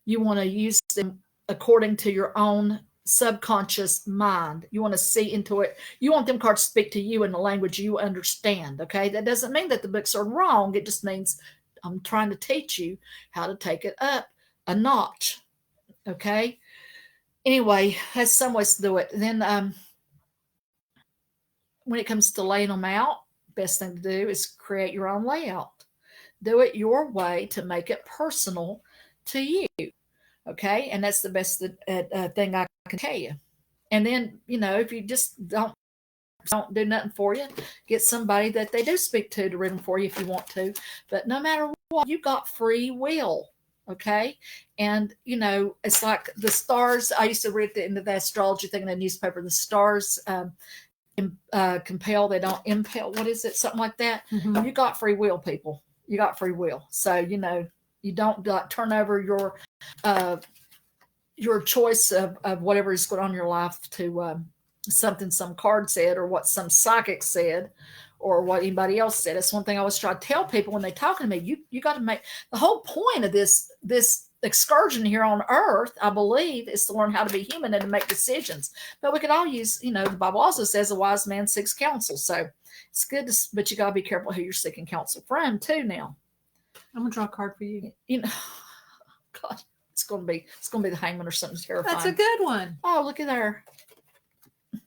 you want to use them according to your own subconscious mind. You want to see into it. You want them cards to speak to you in the language you understand. Okay. That doesn't mean that the books are wrong. It just means I'm trying to teach you how to take it up a notch. Okay. Anyway, that's some ways to do it. Then when it comes to laying them out, best thing to do is create your own layout. Do it your way to make it personal to you. Okay. And that's the best thing I can tell you. And then, if you just don't do nothing for you, get somebody that they do speak to read them for you if you want to. But no matter what, you got free will. Okay. And, it's like the stars. I used to read the end of the astrology thing in the newspaper. The stars compel, they don't impel. What is it? Something like that. Mm-hmm. You got free will, people. You got free will. So, you don't turn over your choice of whatever is going on in your life to something some card said or what some psychic said or what anybody else said. It's one thing I always try to tell people when they talk to me. You got to make the whole point of this excursion here on earth, I believe, is to learn how to be human and to make decisions. But we could all use, the Bible also says a wise man seeks counsel. So it's good, but you got to be careful who you're seeking counsel from too now. I'm going to draw a card for you. God, it's going to be the Hangman or something terrifying. That's a good one. Oh, look at there.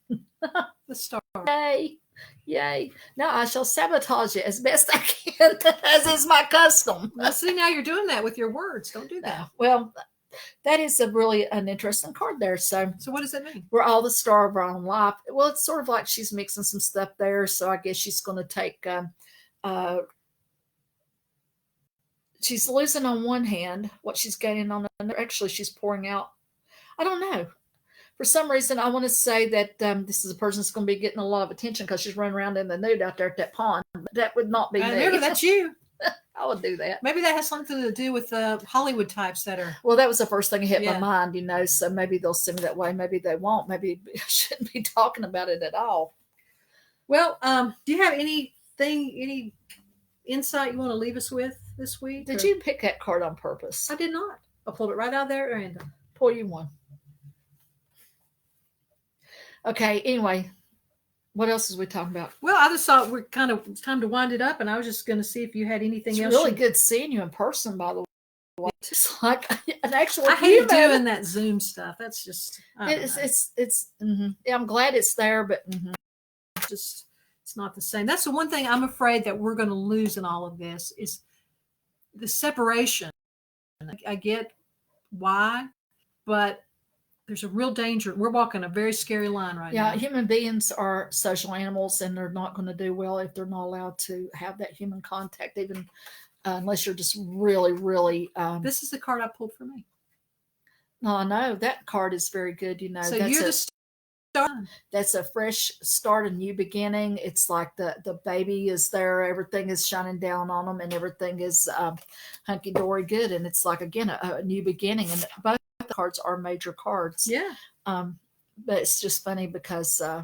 The star. Hey. Yay. Now I shall sabotage it as best I can, as is my custom. Well, see, now you're doing that with your words. Don't do that. No. Well, that is a really an interesting card there. So what does that mean? We're all the star of our own life. Well, it's sort of like she's mixing some stuff there. So I guess she's going to take, she's losing on one hand what she's gaining on another. Actually, she's pouring out. I don't know. For some reason, I want to say that this is a person that's going to be getting a lot of attention because she's running around in the nude out there at that pond. But that would not be me. Remember, that's you. I would do that. Maybe that has something to do with the Hollywood types that are. Well, that was the first thing that hit my mind, So maybe they'll send me that way. Maybe they won't. Maybe I shouldn't be talking about it at all. Well, do you have any insight you want to leave us with this week? Did you pick that card on purpose? I did not. I pulled it right out there at random. Pull you one. Okay. Anyway. What else is we talking about? Well, I just thought it's time to wind it up, and I was just going to see if you had anything else. It's really good seeing you in person, by the way. It's like an actual. I hate doing that Zoom stuff. That's just. It's. Yeah, I'm glad it's there, but just it's not the same. That's the one thing I'm afraid that we're going to lose in all of this is the separation. I get why, but there's a real danger. We're walking a very scary line right now. Yeah, human beings are social animals, and they're not going to do well if they're not allowed to have that human contact, even unless you're just really, really. This is the card I pulled for me. No, I know that card is very good. So that's you're the start. That's a fresh start, a new beginning. It's like the baby is there, everything is shining down on them, and everything is hunky dory good. And it's like again a new beginning, and both the cards are major cards. Yeah. But it's just funny because I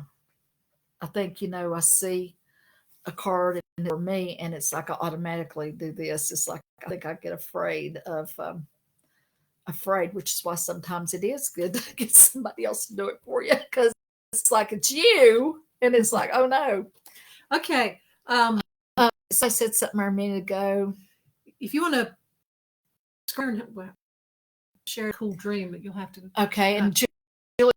think I see a card for me, and it's like I automatically do this. It's like I think I get afraid, which is why sometimes it is good to get somebody else to do it for you, because it's like it's you, and it's like, oh no. Okay. So I said something a minute ago. If you want to share a cool dream, but you'll have to. Okay, and Julie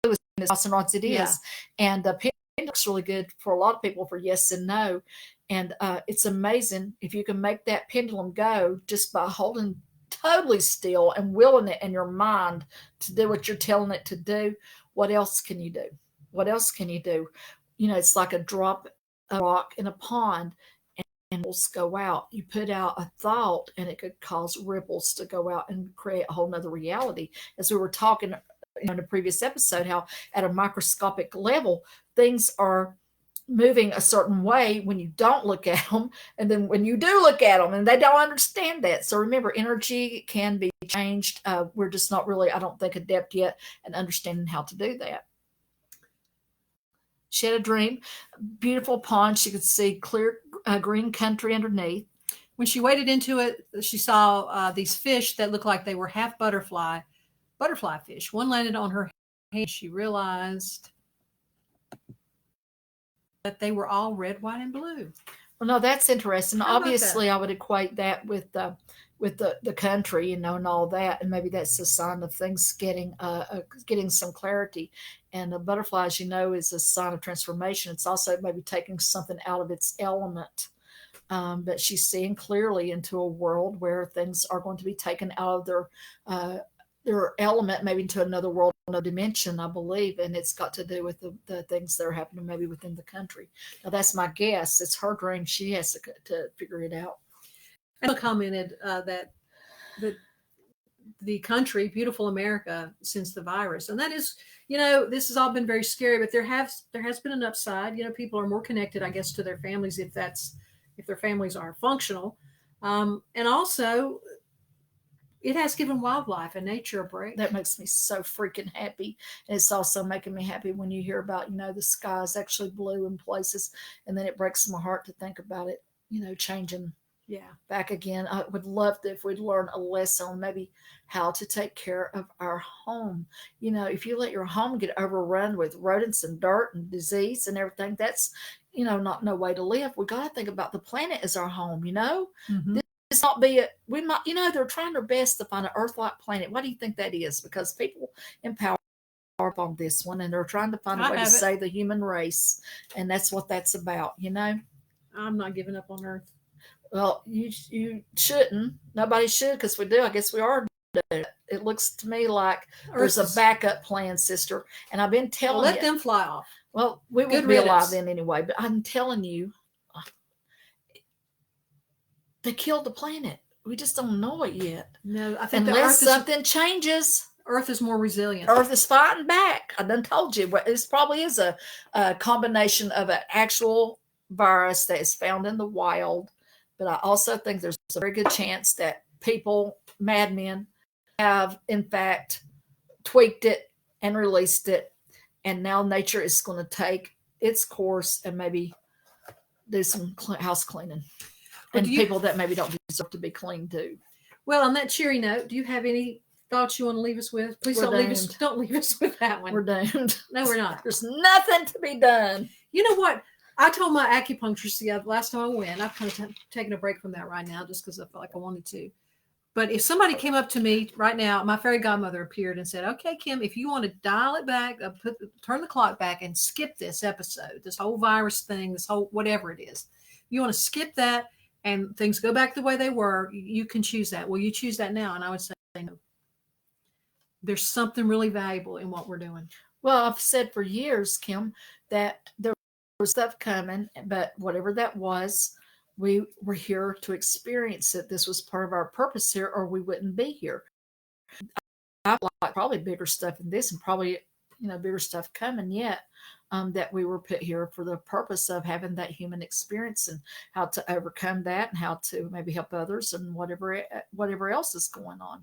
was in Austin Rods. It is, and the looks really good for a lot of people for yes and no, and it's amazing if you can make that pendulum go just by holding totally still and willing it in your mind to do what you're telling it to do. What else can you do? What else can you do? It's like a drop of rock in a pond, and ripples go out. You put out a thought, and it could cause ripples to go out and create a whole nother reality. As we were talking in a previous episode, how at a microscopic level, things are moving a certain way when you don't look at them, and then when you do look at them, and they don't understand that. So remember, energy can be changed. We're just not really, I don't think, adept yet in understanding how to do that. She had a dream, beautiful pond. She could see clear green country underneath. When she waded into it, she saw these fish that looked like they were half butterfly fish. One landed on her hand. She realized that they were all red, white, and blue. Well, no, that's interesting. Obviously, I would equate that with the country, and all that, and maybe that's a sign of things getting some clarity. And a butterfly, as you know, is a sign of transformation. It's also maybe taking something out of its element. But she's seeing clearly into a world where things are going to be taken out of their element, maybe into another world, another dimension, I believe, and it's got to do with the things that are happening maybe within the country. Now, that's my guess. It's her dream. She has to figure it out. And commented that the country, beautiful America, since the virus, and that is, this has all been very scary, but there has been an upside. People are more connected, I guess, to their families if their families are functional, and also it has given wildlife and nature a break. That makes me so freaking happy. And it's also making me happy when you hear about, the sky is actually blue in places, and then it breaks my heart to think about it, changing. Yeah, back again. I would love if we'd learn a lesson on maybe how to take care of our home. If you let your home get overrun with rodents and dirt and disease and everything, that's, not no way to live. We got to think about the planet as our home, Mm-hmm. This not be we might, they're trying their best to find an Earth-like planet. Why do you think that is? Because people in power harp on this one, and they're trying to find a I way to have it. save the human race, and that's what that's about, I'm not giving up on Earth. Well, you shouldn't. Nobody should, because we do. I guess we are doing it. It looks to me like there's a backup plan, sister. And I've been telling let you. them fly off. Well, we won't be alive then anyway. But I'm telling you, they killed the planet. We just don't know it yet. No, I think unless something changes. Earth is more resilient. Earth is fighting back. I done told you. This probably is a combination of an actual virus that is found in the wild. But I also think there's a very good chance that people, madmen, have in fact tweaked it and released it. And now nature is going to take its course and maybe do some house cleaning. And people that maybe don't deserve to be cleaned too. Well, on that cheery note, do you have any thoughts you want to leave us with? Please don't leave us with that one. We're doomed. No, we're not. There's nothing to be done. You know what? I told my acupuncturist the last time I went, I've kind of taken a break from that right now just because I felt like I wanted to. But if somebody came up to me right now, my fairy godmother appeared and said, okay, Kim, if you want to dial it back, turn the clock back and skip this episode, this whole virus thing, this whole whatever it is, you want to skip that and things go back the way they were, you can choose that. Will you choose that now? And I would say no. There's something really valuable in what we're doing. Well, I've said for years, Kim, that there was stuff coming, but whatever that was, we were here to experience it. This was part of our purpose here, or we wouldn't be here. I like probably bigger stuff in this, and probably bigger stuff coming yet. That we were put here for the purpose of having that human experience and how to overcome that, and how to maybe help others, and whatever else is going on.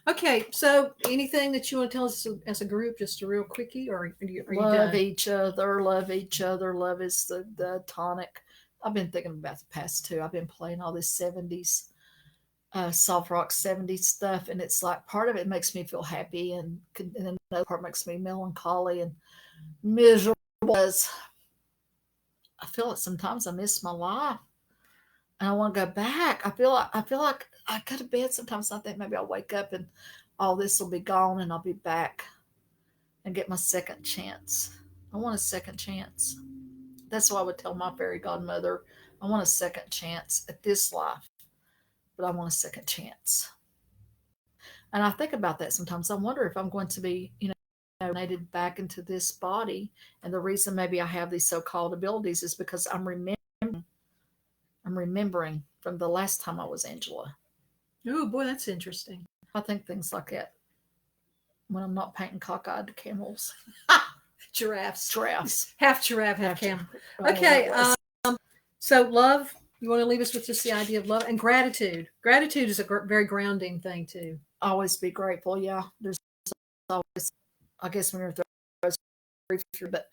Okay, so anything that you want to tell us as a group, just a real quickie, or are you love done? each other, love each other. Love is the tonic. I've been thinking about the past too. I've been playing all this 70s, soft rock 70s stuff, and it's like part of it makes me feel happy, and another part makes me melancholy and miserable. As I feel like sometimes I miss my life, and I want to go back. I feel like I go to bed sometimes and I think maybe I'll wake up and all this will be gone and I'll be back and get my second chance. I want a second chance. That's why I would tell my fairy godmother, I want a second chance at this life, but I want a second chance. And I think about that sometimes. I wonder if I'm going to be, donated back into this body. And the reason maybe I have these so-called abilities is because I'm remembering from the last time I was Angela. Oh boy, that's interesting. I think things like that when I'm not painting cockeyed camels. Giraffes. Half giraffe, half camel. Okay. So love, you want to leave us with just the idea of love and gratitude. Gratitude is a very grounding thing too. Always be grateful. Yeah. There's always, I guess when you're but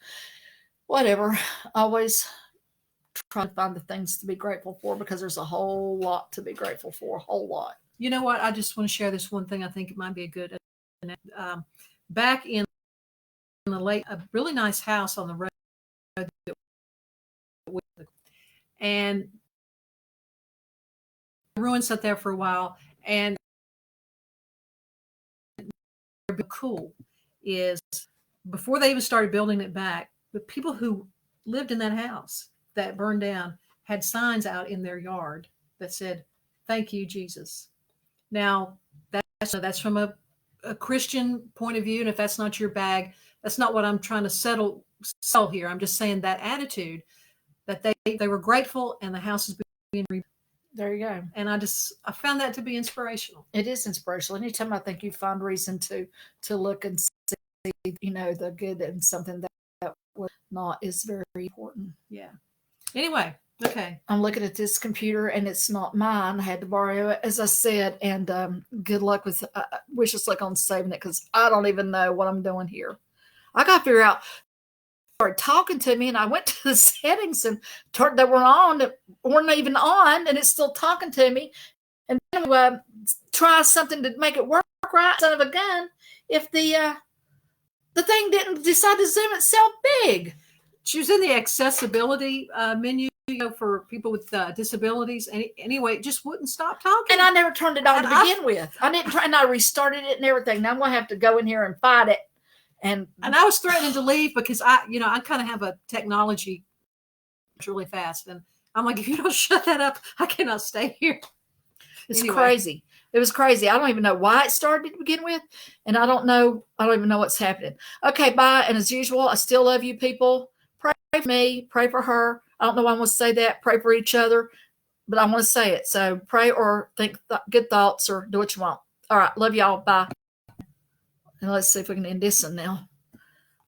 whatever. Always try to find the things to be grateful for, because there's a whole lot to be grateful for, a whole lot. You know what? I just want to share this one thing. I think it might be a good. Back in the late, a really nice house on the road, and the ruins sat there for a while. And cool is before they even started building it back, the people who lived in that house that burned down had signs out in their yard that said, "Thank you, Jesus." Now, that's from a Christian point of view, and if that's not your bag, that's not what I'm trying to sell here. I'm just saying that attitude that they were grateful, and the house is being rebuilt. There you go. And I found that to be inspirational. It is inspirational. Anytime I think you find reason to look and see, the good in something that was not, is very important. Yeah. Anyway, okay. I'm looking at this computer and it's not mine. I had to borrow it, as I said, and good luck with, wish us luck on saving it, because I don't even know what I'm doing here. I got to figure out, started talking to me, and I went to the settings and they weren't even on, and it's still talking to me. And then try something to make it work right, son of a gun, if the thing didn't decide to zoom itself big. She was in the accessibility menu, for people with disabilities. Anyway, it just wouldn't stop talking. And I never turned it on to begin with. I didn't try, and I restarted it and everything. Now I'm going to have to go in here and fight it And I was threatening to leave because I kind of have a technology really fast. And I'm like, if you don't shut that up, I cannot stay here. it's Anyway. crazy. It was crazy. I don't even know why it started to begin with. And I don't even know what's happening. Okay, bye. And as usual, I still love you people. Pray for me. Pray for her. I don't know why I want to say that. Pray for each other. But I want to say it. So pray or think good thoughts or do what you want. All right. Love y'all. Bye. And let's see if we can end this one now.